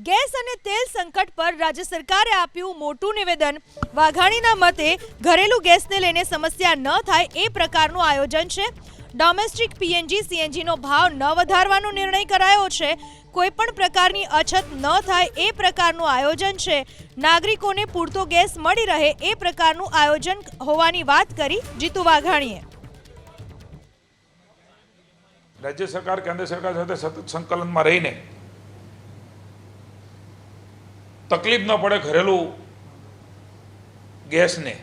Gas અને તેલ સંકટ પર રાજ્ય સરકારે આપ્યું મોટું નિવેદન। વાઘાણીના મતે ઘરેલું ગેસને લઈને સમસ્યા ન થાય એ પ્રકારનું આયોજન છે। ડોમેસ્ટિક પીએનજી સીએનજીનો ભાવ ન વધારવાનો નિર્ણય કરાયો છે। કોઈપણ પ્રકારની અછત ન થાય એ પ્રકારનું આયોજન છે। નાગરિકોને પૂરતો ગેસ મળી રહે એ પ્રકારનું આયોજન હોવાની વાત કરી જીતુ વાઘાણીએ। राज्य सरकार केंद्र सरकार साथे सतत संकलन में रहीने तकलीफ न पड़े घरेलू गैस ने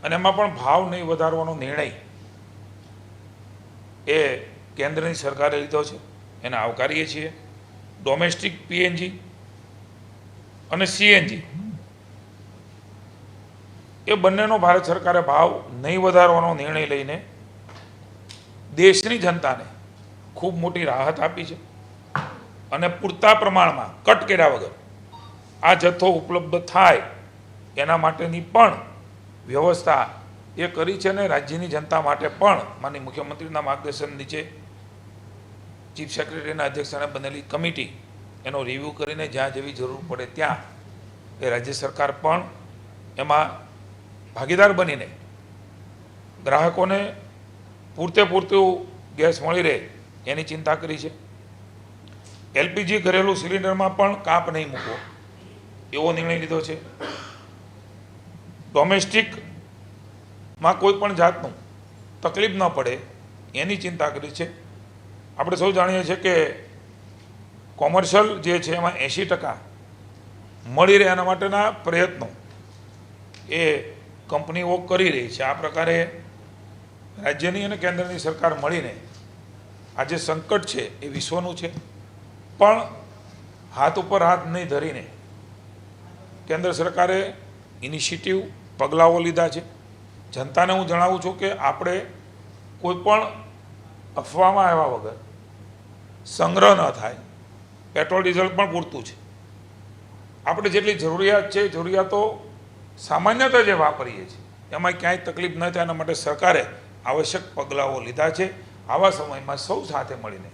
अने एमां पण भाव नहीं वधारवानो निर्णय ए केंद्र की सरकारे लीधो छे, एने आवकारीए छीए। डोमेस्टिक पीएनजी अने सीएनजी ए बंनेनो भारत सरकारे भाव नहीं वधारवानो निर्णय लईने देशनी जनताने खूब मोटी राहत आपी छे अने पूरता प्रमाणमां कट कर्या वगर आ जथ्थो उपलब्ध थाय एना माटेनी पण व्यवस्था ए करी छे ने राज्यनी जनता माटे पण माननीय मुख्यमंत्रीना मार्गदर्शन नीचे चीफ सेक्रेटरीना अध्यक्षस्थाने बनेली कमिटी एनो रिव्यू करीने ज्यां जेवी जरूर पड़े त्यां ए राज्य सरकार पण एमां भागीदार बनीने ग्राहकोने पूरते पूरતું गैस मळी रहे एनी चिंता करी छे। एलपीजी घरेलू सिलिंडर में पण काप नहीं मूको एवो निर्णय लीधो छे। डोमेस्टिक में कोईपण जातनुं तकलीफ न पड़े एनी चिंता करी छे। आपणे सौ जाणीए छीए के कॉमर्शियल जे छे एमां 80% मळी रहे एना माटेना प्रयत्नों ए कंपनीओ करी रही छे। आ प्रकारे राज्यनी अने केंद्रनी सरकार मळीने आ जे संकट छे ए विश्वनुं छे पण हाथ उपर हाथ नहीं धरीने केंद्र सरकारे इनिशिएटिव पगलाओ लीधा छे। जनताने हूँ जणावुं छुं के आपणे कोईपण अफवामां આવ્યા वगर संग्रह न थाय। पेट्रोल डीजल पण पूरतुं छे। आपणे जेटली जरूरियात छे जरूरियातो सामान्यतः जे वापरीए छीए एमां क्यांय तकलीफ न थाय एना माटे सरकारे आवश्यक पगलाओ लीधा छे। आवा समय में सौ साथे मळीने